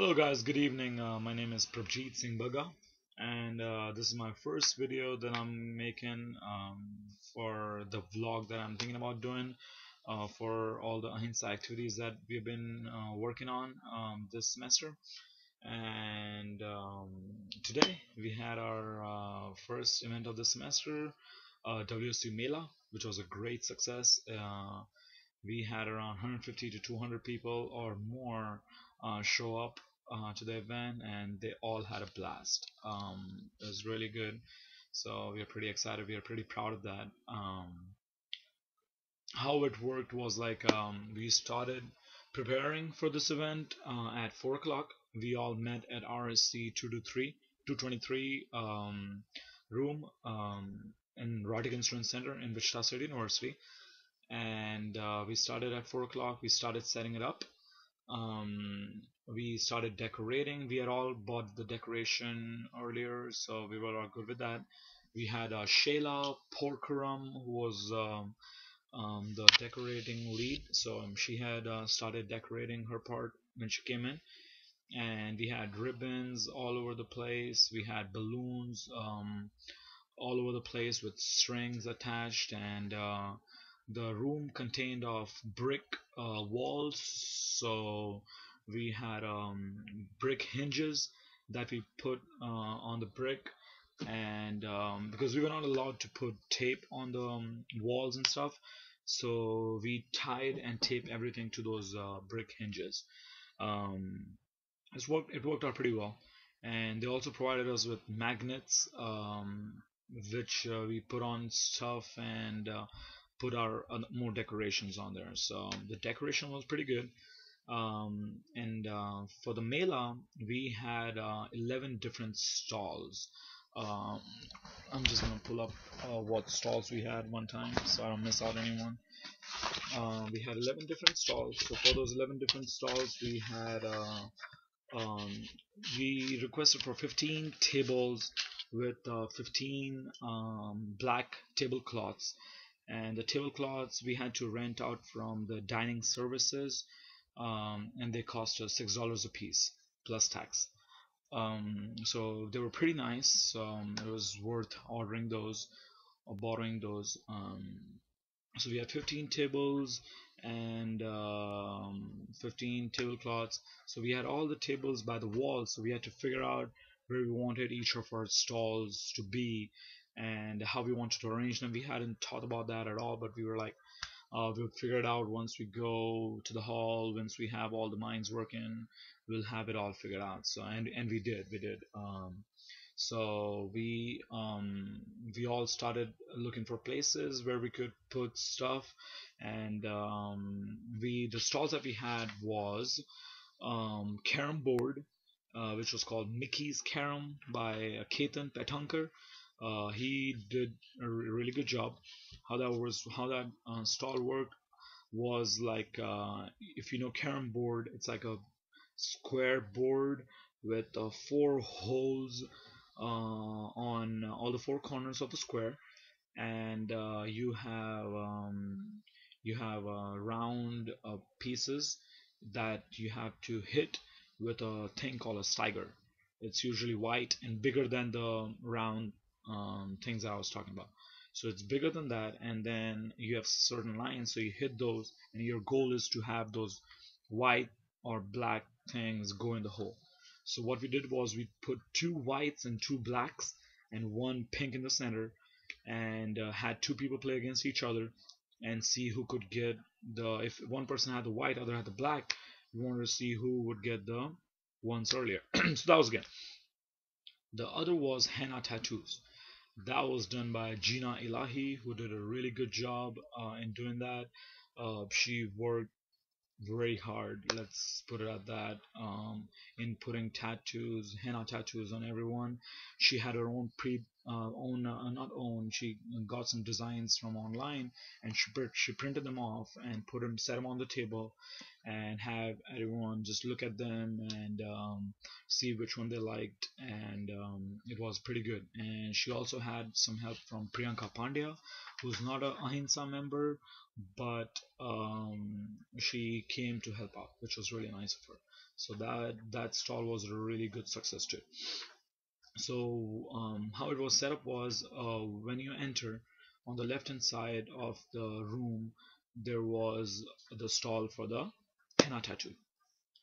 Hello guys, good evening. My name is Prabhjit Singh Bagga, and this is my first video that I'm making for the vlog that I'm thinking about doing for all the AHINSA activities that we've been working on this semester. And today we had our first event of the semester, WSU Mela, which was a great success. We had around 150 to 200 people or more show up to the event, and they all had a blast. It was really good, so we are pretty excited. We are pretty proud of that. How it worked was like we started preparing for this event at 4 o'clock. We all met at RSC 223 room in Rodigan Student Center in Wichita State University, and we started at 4 o'clock. We started setting it up. We started decorating. We had all bought the decoration earlier, so we were all good with that. We had Shayla Porkaram, who was the decorating lead, so she had started decorating her part when she came in, and we had ribbons all over the place. We had balloons all over the place with strings attached, and the room contained of brick walls, so we had brick hinges that we put on the brick, and because we were not allowed to put tape on the walls and stuff, so we tied and taped everything to those brick hinges. um, it worked out pretty well, and they also provided us with magnets, which we put on stuff and put our more decorations on there. So the decoration was pretty good. And for the Mela, we had 11 different stalls. Um, I'm just gonna pull up what stalls we had one time so I don't miss out anyone. We had 11 different stalls. So for those 11 different stalls, um, we requested for 15 tables with 15 black tablecloths, and the tablecloths we had to rent out from the dining services, and they cost us $6 a piece plus tax. So they were pretty nice. It was worth ordering those or borrowing those. So we had 15 tables and 15 tablecloths. So we had all the tables by the wall, so we had to figure out where we wanted each of our stalls to be and how we wanted to arrange them. We hadn't thought about that at all, but we were like, we'll figure it out once we go to the hall. Once we have all the minds working, we'll have it all figured out. So and we did. So we all started looking for places where we could put stuff, and we the stalls that we had was carom board, which was called Mickey's Carom by Ketan Petankar. He did a really good job. How that stall worked was like, if you know carom board, it's like a square board with four holes on all the four corners of the square, and you have round pieces that you have to hit with a thing called a stiger. It's usually white and bigger than the round things that I was talking about. So it's bigger than that, and then you have certain lines, so you hit those, and your goal is to have those white or black things go in the hole. So what we did was we put two whites and two blacks and one pink in the center, and had two people play against each other and see who could get the, if one person had the white, other had the black, we wanted to see who would get the ones earlier. So that was good. The other was henna tattoos. That was done by Gina Ilahi, who did a really good job in doing that. She worked very hard, let's put it at that, in putting tattoos, henna tattoos on everyone. She had her own not own. She got some designs from online, and she printed them off and set them on the table, and have everyone just look at them and see which one they liked, and it was pretty good. And she also had some help from Priyanka Pandya, who's not a AHINSA member, but she came to help out, which was really nice of her. So that stall was a really good success too. So how it was set up was, when you enter, on the left hand side of the room there was the stall for the henna tattoo,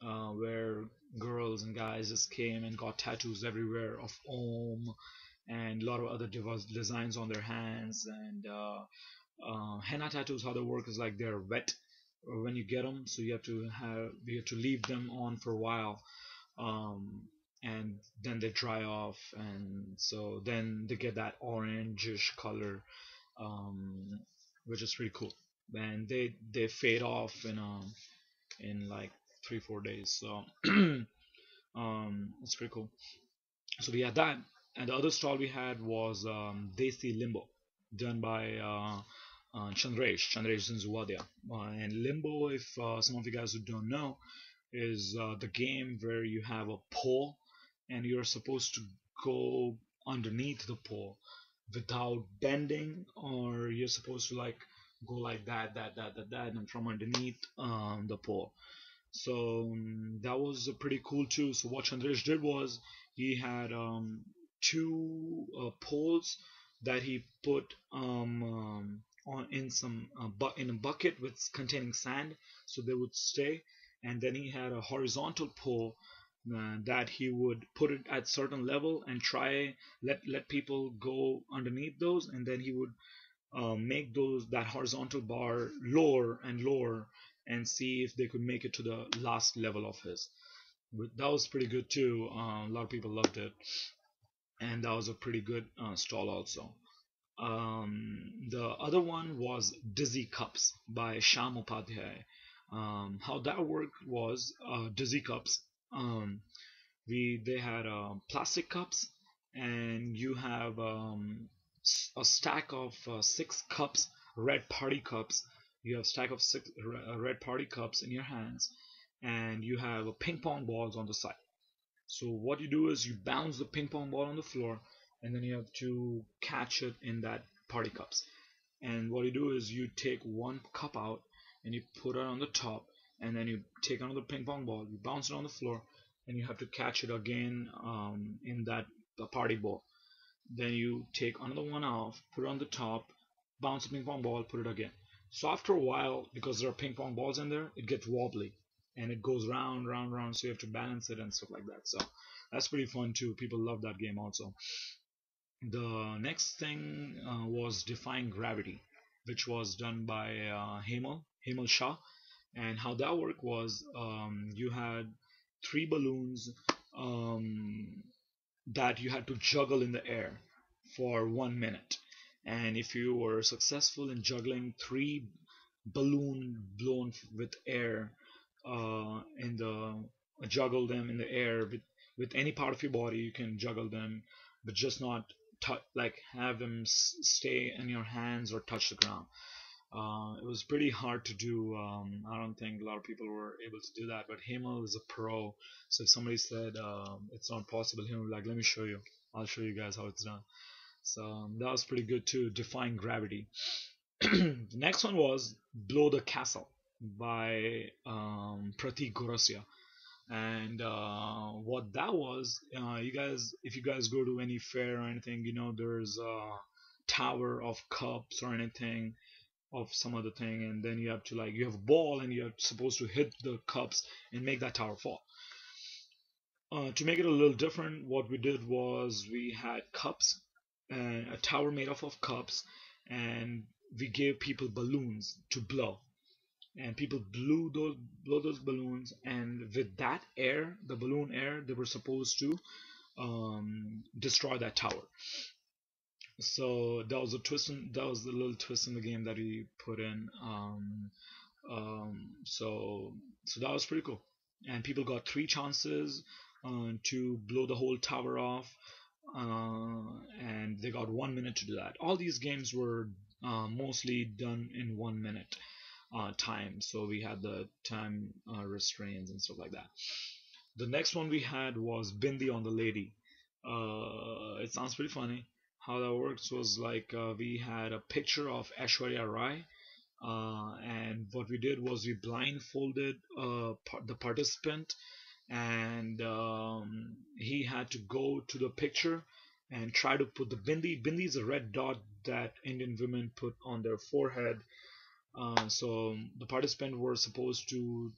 where girls and guys just came and got tattoos everywhere of Om and a lot of other designs on their hands. And henna tattoos, how they work is like they're wet when you get them, so you have to leave them on for a while, um, and then they dry off, and so then they get that orangish color, um, which is pretty cool. And they fade off in like 3 4 days, so it's pretty cool. So we had that, and the other stall we had was Desi Limbo, done by Chandresh Zinzuwadia. And Limbo, if some of you guys who don't know, is the game where you have a pole and you're supposed to go underneath the pole without bending, or you're supposed to like go like that, and from underneath the pole. So that was pretty cool too. So what Chandresh did was he had two poles that he put on in some in a bucket with containing sand, so they would stay. And then he had a horizontal pole that he would put it at certain level and try let people go underneath those, and then he would make that horizontal bar lower and lower, and see if they could make it to the last level of his. But that was pretty good too. A lot of people loved it, and that was a pretty good stall also. The other one was Dizzy Cups by Sham Upadhyay. How that worked was, Dizzy Cups. They had plastic cups, and you have a stack of 6 cups, red party cups. You have a stack of 6 red party cups in your hands, and you have ping pong balls on the side. So what you do is you bounce the ping pong ball on the floor, and then you have to catch it in that party cups. And what you do is you take one cup out and you put it on the top, and then you take another ping pong ball, you bounce it on the floor, and you have to catch it again in the party ball. Then you take another one off, put it on the top, bounce the ping pong ball, put it again. So after a while, because there are ping pong balls in there, it gets wobbly and it goes round, round, round. So you have to balance it and stuff like that. So that's pretty fun too. People love that game also. The next thing was Defying Gravity, which was done by Hemal Shah. And how that worked was, you had 3 balloons um, that you had to juggle in the air for 1 minute. And if you were successful in juggling 3 balloon blown with air in the juggle them in the air with any part of your body, you can juggle them, but just not like have them stay in your hands or touch the ground. It was pretty hard to do. I don't think a lot of people were able to do that, but Himal is a pro. So if somebody said it's not possible, he'll be like, let me show you. I'll show you guys how it's done. So that was pretty good too, Defying Gravity. The next one was Blow the Castle by Pratik Gorosia. And what that was, you guys, if you guys go to any fair or anything, there's a tower of cups or anything of some other thing, and then you have to you have a ball and you're supposed to hit the cups and make that tower fall. To make it a little different, what we did was we had cups and a tower made up of cups, and we gave people balloons to blow, and people blow those balloons, and with that air, the balloon air, they were supposed to destroy that tower. So that was the little twist in the game that we put in. So that was pretty cool, and people got 3 chances to blow the whole tower off. and they got 1 minute to do that. All these games were mostly done in 1 minute time, so we had the time restraints and stuff like that. The next one we had was Bindi on the Lady. It sounds pretty funny. How that works was like we had a picture of Aishwarya Rai, and what we did was we blindfolded the participant, and he had to go to the picture and try to put the bindi. Bindi is a red dot that Indian women put on their forehead. So the participant were supposed to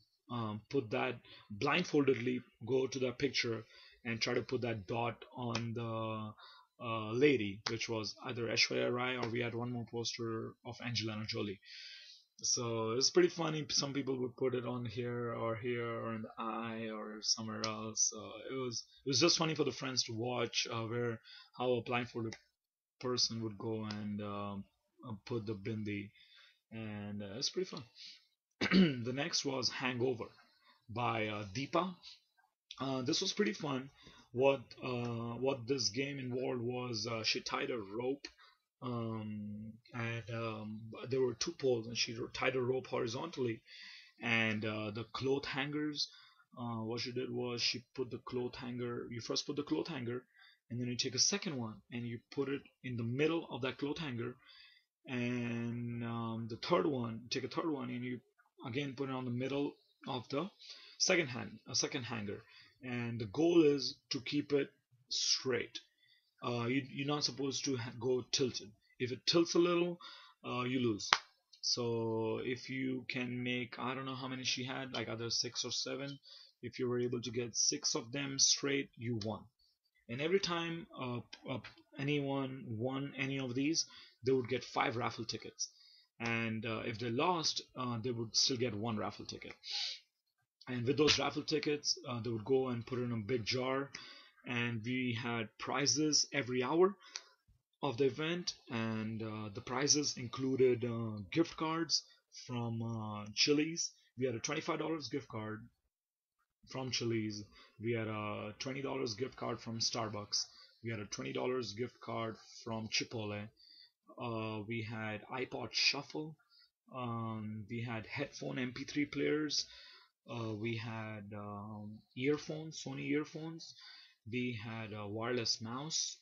put that blindfoldedly, go to that picture and try to put that dot on the lady, which was either Aishwarya Rai, or we had one more poster of Angelina Jolie. So it's pretty funny. Some people would put it on here or in the eye or somewhere else. It was just funny for the friends to watch where how a blindfolded person would go and put the bindi, and it's pretty fun. The next was Hangover by Deepa. This was pretty fun. What this game involved was she tied a rope, and there were two poles, and she tied a rope horizontally, and the cloth hangers. What she did was she put the cloth hanger. You first put the cloth hanger, and then you take a second one and you put it in the middle of that cloth hanger, and the third one, take a third one and you again put it on the middle of the second hanger, and the goal is to keep it straight. You're not supposed to go tilted. If it tilts a little, you lose. So if you can make, I don't know how many she had, like either six or seven. If you were able to get six of them straight, you won. And every time anyone won any of these, they would get 5 raffle tickets. And if they lost, they would still get 1 raffle ticket. And with those raffle tickets, they would go and put it in a big jar. And we had prizes every hour of the event, and the prizes included gift cards from Chili's. We had a $25 gift card from Chili's. We had a $20 gift card from Starbucks. We had a $20 gift card from Chipotle. We had iPod Shuffle. We had headphone MP3 players. We had earphones, Sony earphones. We had a wireless mouse.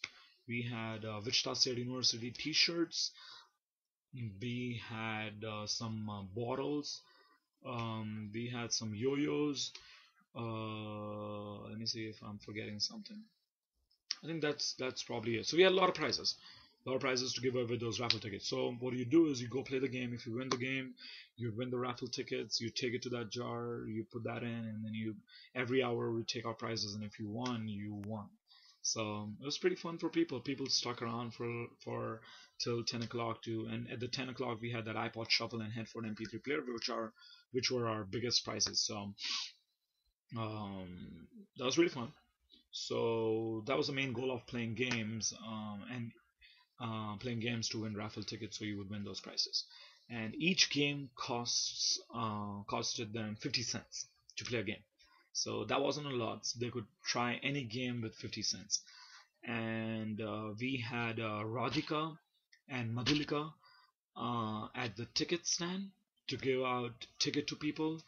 We had Wichita State University T-shirts. We had some bottles. We had some yo-yos. Let me see if I'm forgetting something. I think that's probably it. So we had a lot of prizes. A lot of prizes to give away with those raffle tickets. So what you do is you go play the game. If you win the game, you win the raffle tickets. You take it to that jar. You put that in, and then you every hour we take our prizes. And if you won, you won. So it was pretty fun for people. People stuck around for till 10 o'clock to, and at the 10 o'clock we had that iPod Shuffle and headphone MP3 player, which were our biggest prizes. So that was really fun. So that was the main goal of playing games, and playing games to win raffle tickets, so you would win those prizes. And each game costed them 50 cents to play a game. So that wasn't a lot. So they could try any game with 50 cents. And we had Radhika and Madhulika at the ticket stand to give out ticket to people.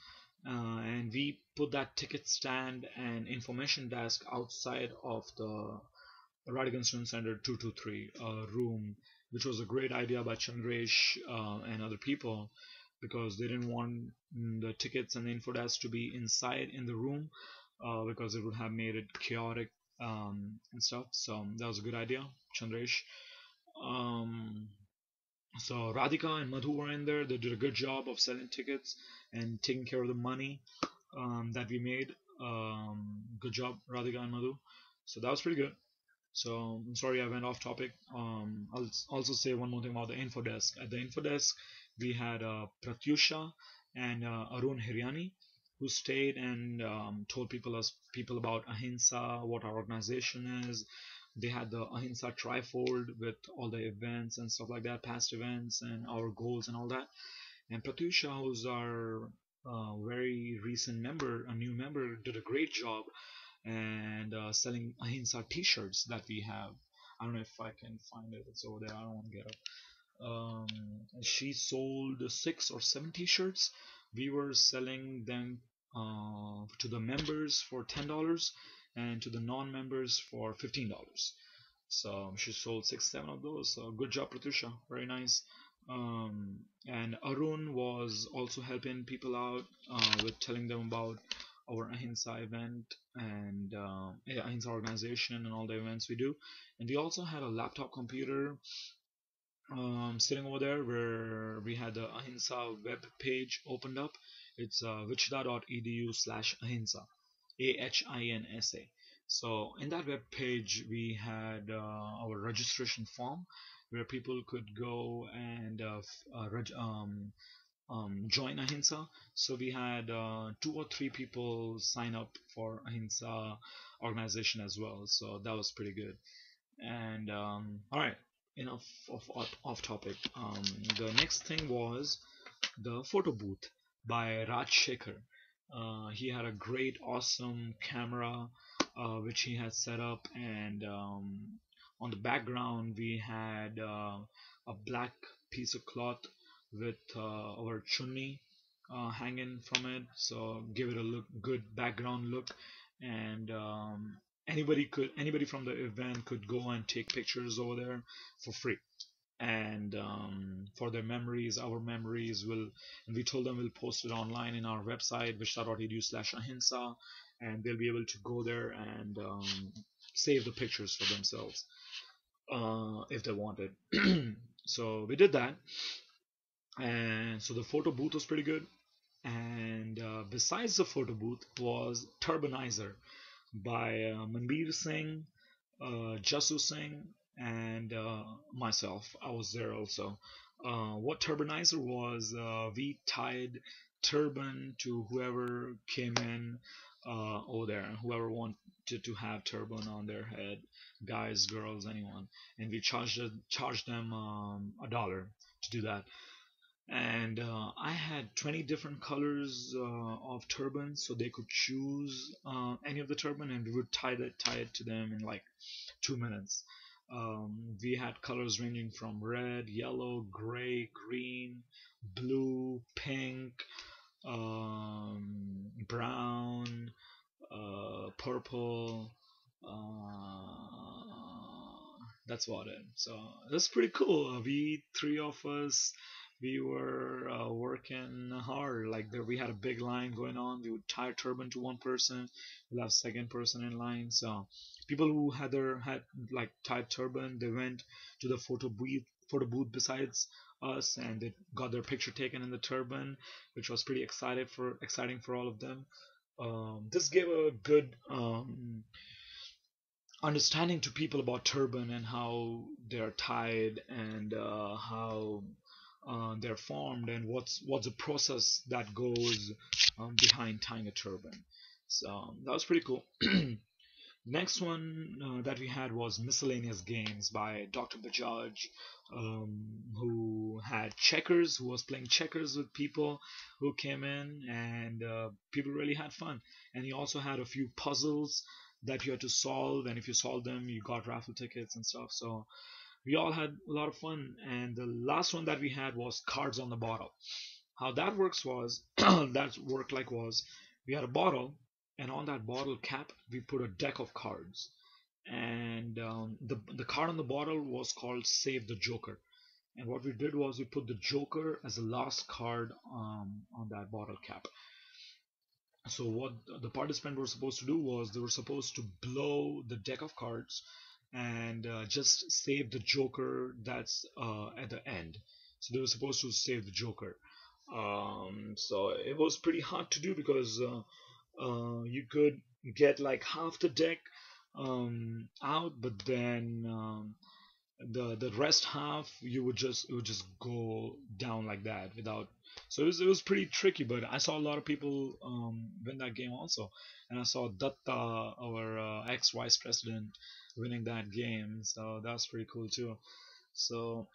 And we put that ticket stand and information desk outside of the Radigan Student Center 223 room, which was a great idea by Chandresh and other people, because they didn't want the tickets and the info desk to be inside in the room, because it would have made it chaotic and stuff. So that was a good idea, Chandresh. Um, so Radhika and Madhu were in there. They did a good job of selling tickets and taking care of the money that we made. Good job, Radhika and Madhu. So that was pretty good. So I'm sorry I went off topic. I'll also say one more thing about the info desk. At the info desk, we had Pratyusha and Arun Hiryani, who stayed and told people about AHINSA, what our organization is. They had the AHINSA trifold with all the events and stuff like that, past events and our goals and all that. And Pratyusha, who's our very recent member, a new member, did a great job, and selling Ahimsa T-shirts that we have. I don't know if I can find it. It's over there. I don't want to get up. Um, she sold 6 or 7 T-shirts. We were selling them to the members for $10 and to the non-members for $15. So she sold 6, 7 of those. So good job, Pratusha. Very nice. And Arun was also helping people out with telling them about our Ahimsa event and yeah, Ahimsa organization and all the events we do. And we also had a laptop computer sitting over there where we had the Ahimsa web page opened up. It's wichita.edu/Ahimsa, AHINSA. So in that web page, we had our registration form where people could go and join Ahimsa. So we had 2 or 3 people sign up for Ahimsa organization as well. So that was pretty good. And all right, enough of off topic. The next thing was the photo booth by Raj Shekhar. He had a great, awesome camera which he had set up, and on the background we had a black piece of cloth with our chunni hanging from it, so give it a good background look. And anybody from the event could go and take pictures over there for free, and for their memories, our memories will, and we told them we'll post it online in our website wichita.edu/ahimsa, and they'll be able to go there and save the pictures for themselves if they wanted. So we did that, and so the photo booth was pretty good. And besides the photo booth was Turbanizer by Manbir Singh, Jasu Singh, and myself. I was there also. What Turbanizer was, we tied turban to whoever came in over there, whoever wanted to have turban on their head, guys, girls, anyone, and we charged them $1 to do that. And I had 20 different colors of turbans, so they could choose any of the turban, and we would tie it to them in like 2 minutes. We had colors ranging from red, yellow, gray, green, blue, pink, brown, purple. That's about it. So that's pretty cool. We 3 of us, we were working hard. Like there, we had a big line going on. We would tie a turban to one person. We'll have second person in line. So people who had like tied turban, they went to the photo booth besides us, and they got their picture taken in the turban, which was pretty exciting for all of them. This gave a good understanding to people about turban and how they're tied, and how they're formed, and what's the process that goes behind tying a turban. So that was pretty cool. Next one that we had was Miscellaneous Games by Dr. Bajaj, who had checkers, who was playing checkers with people who came in, and people really had fun. And he also had a few puzzles that you had to solve, and if you solved them, you got raffle tickets and stuff. So we all had a lot of fun. And the last one that we had was Cards on the Bottle. How that works was that worked like was, we had a bottle, and on that bottle cap we put a deck of cards, and the card on the bottle was called Save the Joker. And what we did was we put the Joker as the last card on that bottle cap. So what the participant were supposed to do was they were supposed to blow the deck of cards and just save the Joker that's at the end. So they were supposed to save the Joker. So it was pretty hard to do because you could get like half the deck out, but then the rest half you would just go down like that without. So it was pretty tricky, but I saw a lot of people win that game also, and I saw Datta, our ex vice president, winning that game. So that's pretty cool too. So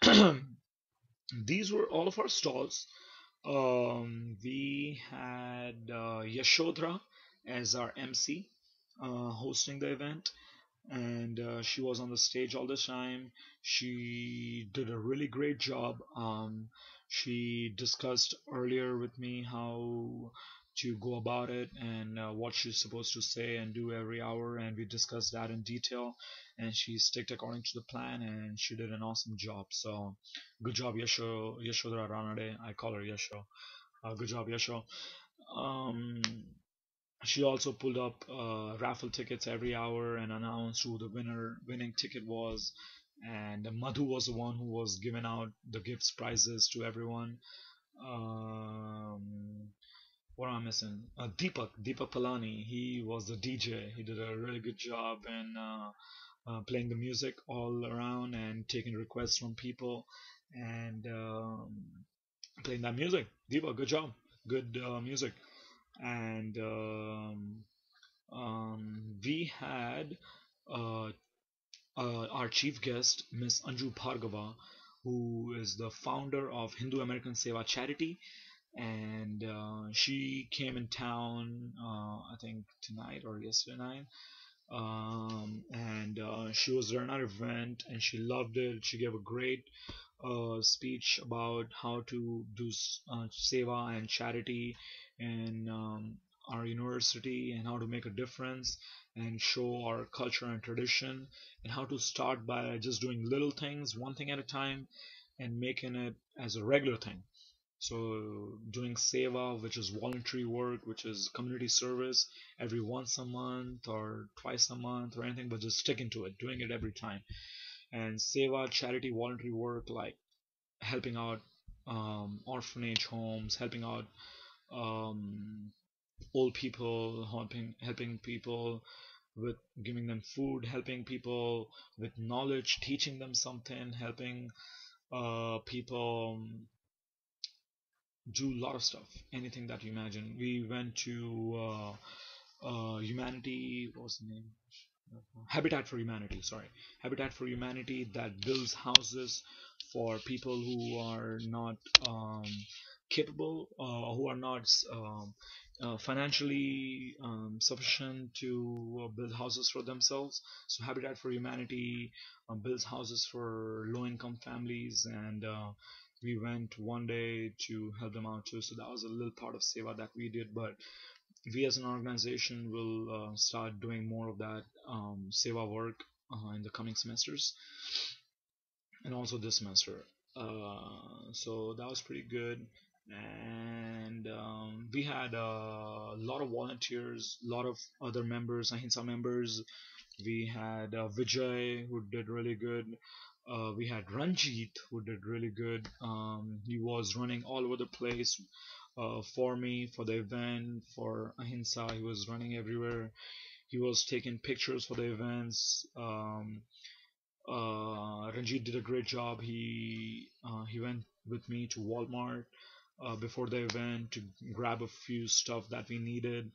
these were all of our stalls. We had Yashodhara as our MC. hosting the event, and she was on the stage all the time. She did a really great job. She discussed earlier with me how to go about it and what she's supposed to say and do every hour, and we discussed that in detail. And she sticked according to the plan, and she did an awesome job. So, good job, Yashodhara Ranade. I call her Yasho. Good job, Yasho. Um, she also pulled up raffle tickets every hour and announced who the winning ticket was. And Madhu was the one who was giving out the gifts prizes to everyone. Um, what am I missing? Deepak Palani. He was the DJ. He did a really good job in playing the music all around and taking requests from people and playing that music. Deepak, good job. Good music. And we had uh, our chief guest, Miss Anju Bhargava, who is the founder of Hindu American Seva Charity, and she came in town, I think tonight or yesterday night, and she was there at our event, and she loved it. She gave a great speech about how to do seva and charity in our university, and how to make a difference and show our culture and tradition, and how to start by just doing little things, one thing at a time, and making it as a regular thing. So doing seva, which is voluntary work, which is community service, every once a month or twice a month or anything, but just sticking to it, doing it every time. And seva, charity, voluntary work, like helping out orphanage homes, helping out um, old people, helping people with giving them food, helping people with knowledge, teaching them something, helping people do a lot of stuff, anything that you imagine. We went to humanity. What was the name? Habitat for Humanity. Sorry, Habitat for Humanity, that builds houses for people who are not um, capable, who are not financially sufficient to build houses for themselves. So Habitat for Humanity builds houses for low-income families, and we went one day to help them out too. So that was a little part of Seva that we did, but we as an organization will start doing more of that seva work in the coming semesters and also this semester. So that was pretty good. And we had a lot of volunteers, a lot of other members, AHINSA members. We had Vijay, who did really good. We had Ranjit, who did really good. He was running all over the place for me, for the event, for Ahimsa. He was running everywhere. He was taking pictures for the events. Ranjit did a great job. He went with me to Walmart before the event to grab a few stuff that we needed,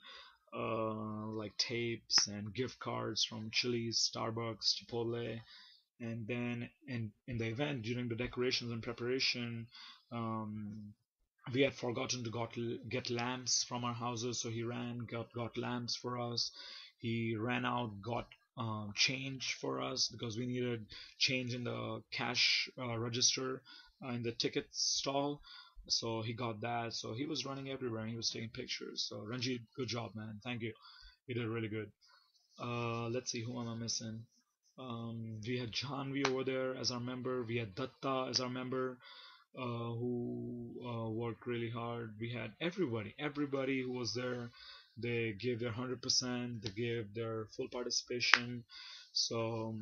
like tapes and gift cards from Chili's, Starbucks, Chipotle. And then in the event, during the decorations and preparation, um, we had forgotten to get lamps from our houses, so he got lamps for us. He ran out, got change for us because we needed change in the cash register in the ticket stall. So he got that. So he was running everywhere and he was taking pictures. So Ranjit, good job, man. Thank you. You did really good. Let's see, who am I missing? We had Janvi over there as our member. We had Datta as our member, who worked really hard. We had everybody who was there. They gave their 100%. They gave their full participation. So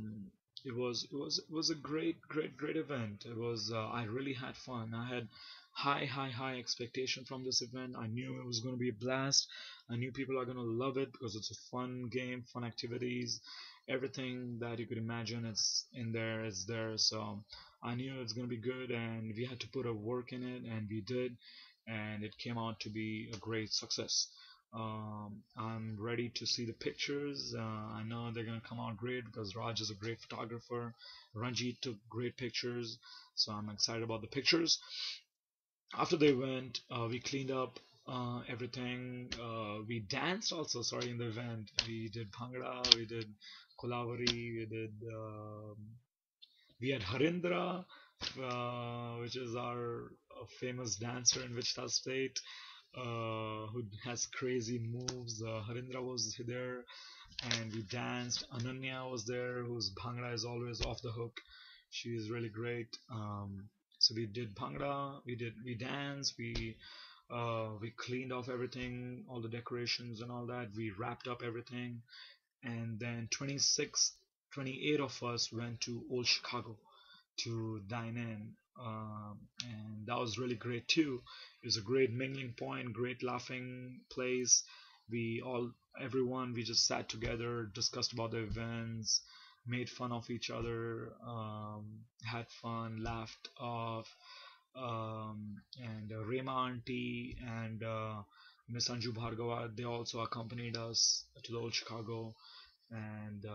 it was a great event. It was I really had fun. I had high expectation from this event. I knew it was going to be a blast. I knew people are going to love it because it's a fun game, fun activities, everything that you could imagine. It's in there. It's there. So I knew it's going to be good, and we had to put a work in it, and we did, and it came out to be a great success. I'm ready to see the pictures. I know they're going to come out great because Raj is a great photographer. Ranjit took great pictures, so I'm excited about the pictures. After the event, we cleaned up everything. We danced also. Sorry, in the event we did bhangra, we did kolavari, we did. We had Harindra, which is our famous dancer in Wichita State, who has crazy moves. Harindra was there, and we danced. Ananya was there, whose bhangra is always off the hook. She is really great. So we did bhangra, we danced, we cleaned off everything, all the decorations and all that. We wrapped up everything, and then 26, 28 of us went to Old Chicago to dine in, and that was really great too. It was a great mingling point, great laughing place. We all, everyone, we just sat together, discussed about the events, made fun of each other, had fun, laughed off, and Rema auntie and Miss Anju Bhargava, they also accompanied us to the Old Chicago, and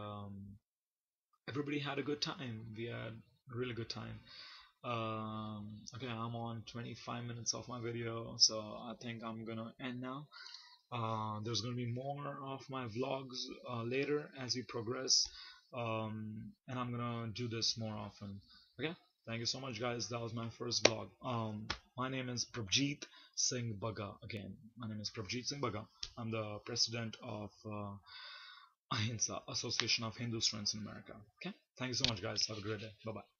everybody had a good time. We had a really good time. Okay, I'm on 25 minutes of my video, so I think I'm gonna end now. There's gonna be more of my vlogs later as we progress, and I'm gonna do this more often. Okay, thank you so much, guys. That was my first vlog. My name is Prabhjit Singh Bagga. Again, my name is Prabhjit Singh Bagga. I'm the president of AHINSA, Association of Hindu Students in America. Okay, thank you so much, guys. Have a great day. Bye bye.